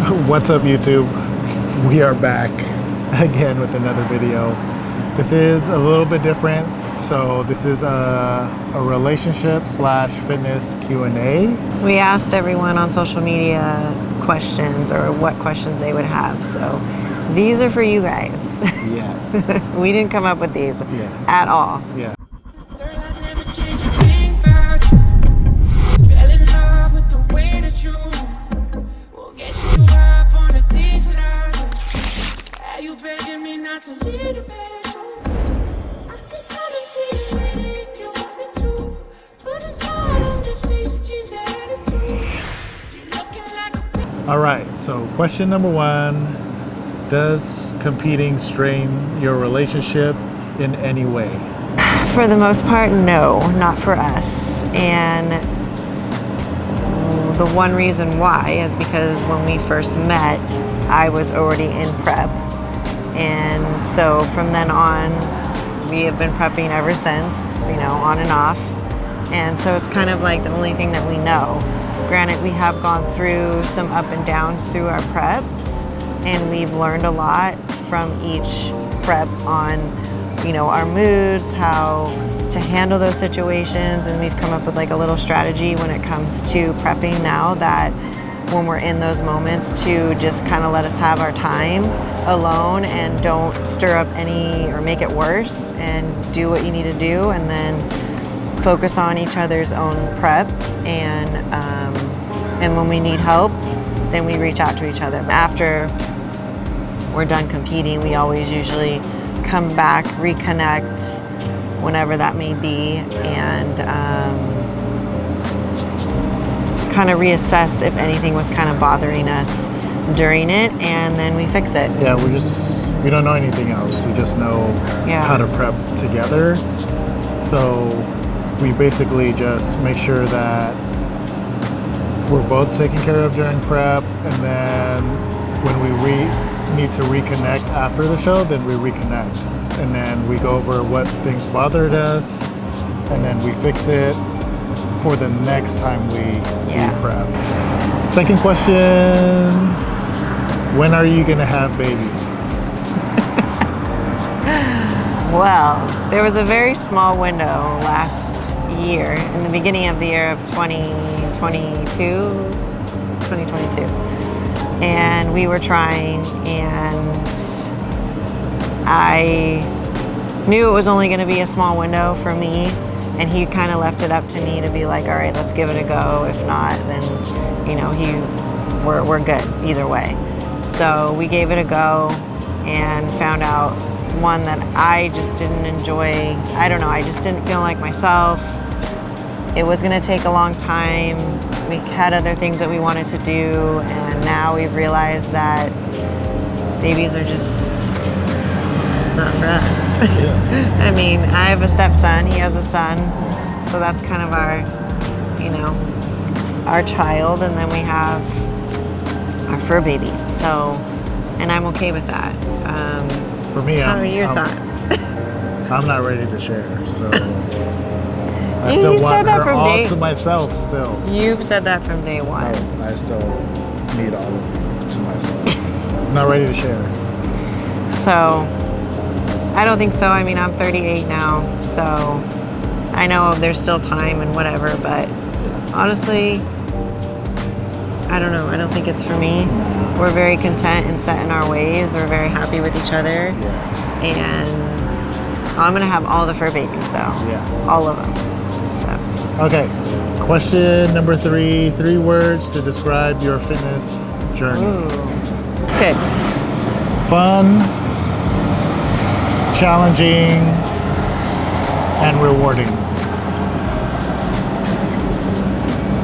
What's up, YouTube? We are back again with another video. This is a little bit different. So this is a relationship / fitness Q&A. We asked everyone on social media questions or what questions they would have. So these are for you guys. Yes. We didn't come up with these at all. Yeah. All right, so question number one, does competing strain your relationship in any way? For the most part, no, not for us. And the one reason why is because when we first met, I was already in prep. And so from then on, we have been prepping ever since, you know, on and off. And so it's kind of like the only thing that we know. Granted, we have gone through some up and downs through our preps, and we've learned a lot from each prep on, you know, our moods, how to handle those situations, and we've come up with like a little strategy when it comes to prepping now that when we're in those moments to just kind of let us have our time alone and don't stir up any or make it worse, and do what you need to do, and then focus on each other's own prep, and when we need help, then we reach out to each other. After we're done competing, we always usually come back, reconnect, whenever that may be, and kind of reassess if anything was kind of bothering us during it, and then we fix it. Yeah, we don't know anything else. We just know how to prep together. So we basically just make sure that we're both taken care of during prep, and then when we need to reconnect after the show, then we reconnect, and then we go over what things bothered us, and then we fix it for the next time we prep. Second question, when are you gonna have babies? Well, there was a very small window last year, in the beginning of the year of 2022, and we were trying, and I knew it was only going to be a small window for me, and he kind of left it up to me to be like, all right, let's give it a go. If not, then, you know, we're good either way. So we gave it a go and found out one that I just didn't enjoy. I don't know, I just didn't feel like myself. It was gonna take a long time. We had other things that we wanted to do, and now we've realized that babies are just not for us. Yeah. I mean, I have a stepson, he has a son, so that's kind of our, you know, our child, and then we have our fur babies. So, and I'm okay with that. For me, how are your thoughts? I'm not ready to share, so I still want her all to myself still. You've said that from day one. No, I still need all of it to myself. I'm not ready to share. So, I don't think so. I mean, I'm 38 now, so I know there's still time and whatever, but honestly, I don't know. I don't think it's for me. We're very content and set in our ways. We're very happy with each other. And I'm going to have all the fur babies, though. Yeah. All of them. So. Okay. Question number 3. 3 words to describe your fitness journey. Ooh. Okay. Fun, challenging, and rewarding.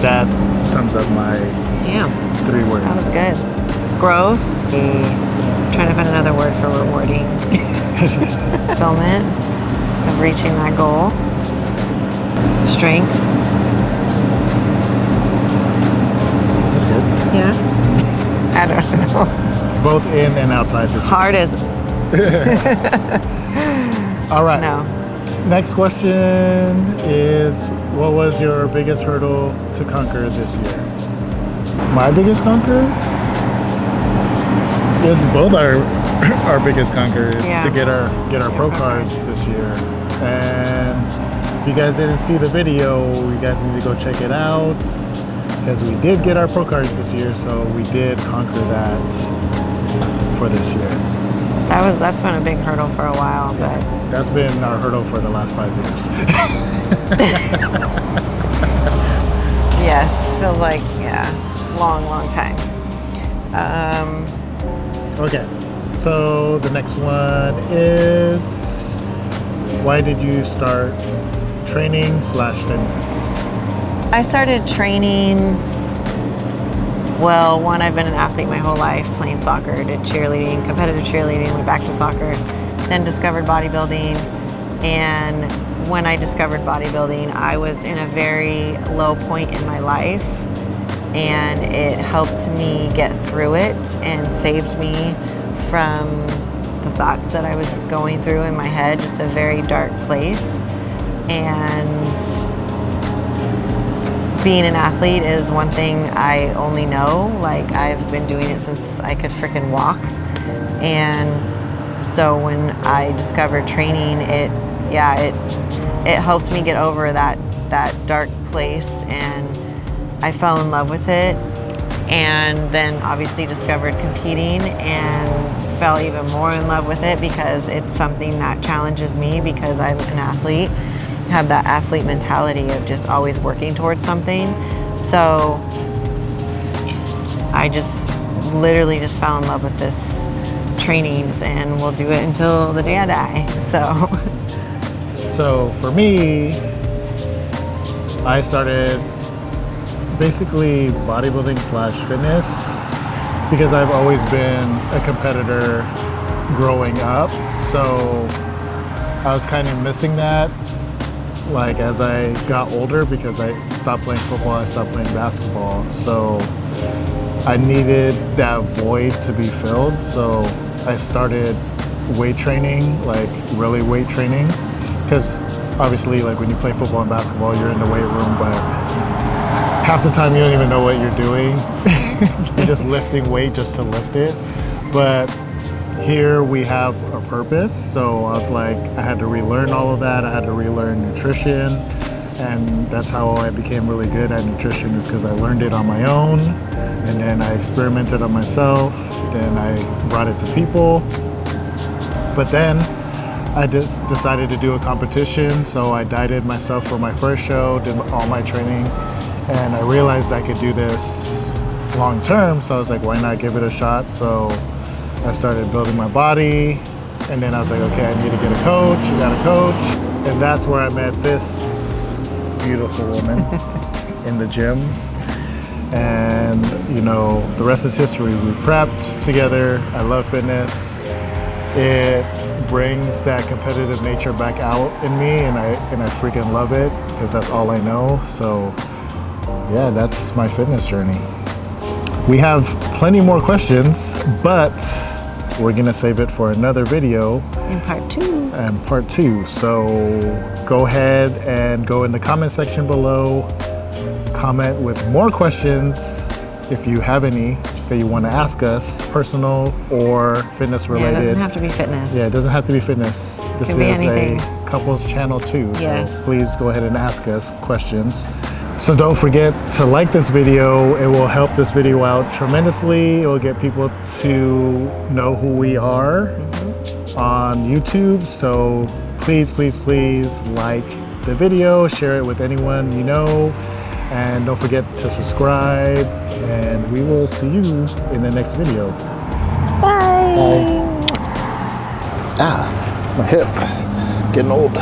That sums up my 3 words. That was good. Growth. I'm trying to find another word for rewarding. Fulfillment of reaching that goal. Strength. That's good. Yeah. I don't know. Both in and outside the gym. Hard as. All right. No. Next question is, what was your biggest hurdle to conquer this year? My biggest conquer? This is both our biggest conquer is Yeah. to get our pro cards this year. And if you guys didn't see the video, you guys need to go check it out because we did get our pro cards this year, so we did conquer that for this year. That's been a big hurdle for a while, but That's been our hurdle for the last 5 years. yes, feels like long time. Okay, so the next one is, why did you start training/fitness? I started training. Well, one, I've been an athlete my whole life, playing soccer, did cheerleading, competitive cheerleading, went back to soccer, then discovered bodybuilding. And when I discovered bodybuilding, I was in a very low point in my life, and it helped me get through it and saved me from the thoughts that I was going through in my head, just a very dark place. And being an athlete is one thing I only know. Like, I've been doing it since I could freaking walk. And so when I discovered training, it helped me get over that dark place, and I fell in love with it. And then obviously discovered competing and fell even more in love with it because it's something that challenges me, because I'm an athlete. Have that athlete mentality of just always working towards something. So I just literally just fell in love with this trainings, and will do it until the day I die. So for me, I started basically bodybuilding/fitness because I've always been a competitor growing up. So I was kind of missing that, like, as I got older, because I stopped playing football, I stopped playing basketball. So I needed that void to be filled. So I started weight training, like really weight training, because obviously, like, when you play football and basketball, you're in the weight room, but half the time you don't even know what you're doing. You're just lifting weight just to lift it. But here we have a purpose. So I was like, I had to relearn all of that. I had to relearn nutrition. And that's how I became really good at nutrition, is because I learned it on my own. And then I experimented on myself. Then I brought it to people. But then I just decided to do a competition. So I dieted myself for my first show, did all my training. And I realized I could do this long term. So I was like, why not give it a shot? So I started building my body, and then I was like, okay, I need to get a coach. I got a coach, and that's where I met this beautiful woman in the gym. And you know, the rest is history. We prepped together. I love fitness. It brings that competitive nature back out in me, and I freaking love it, because that's all I know. So yeah, that's my fitness journey. We have plenty more questions, but we're gonna save it for another video. In part two. So go ahead and go in the comment section below. Comment with more questions if you have any that you want to ask us, personal or fitness related. Yeah, it doesn't have to be fitness. Yeah, it doesn't have to be fitness. This is a couples channel too, Yeah. so please go ahead and ask us questions. So don't forget to like this video. It will help this video out tremendously. It will get people to know who we are on YouTube. So please, please, please like the video, share it with anyone you know, and don't forget to subscribe, and we will see you in the next video. Bye. Bye. Ah, my hip, getting old.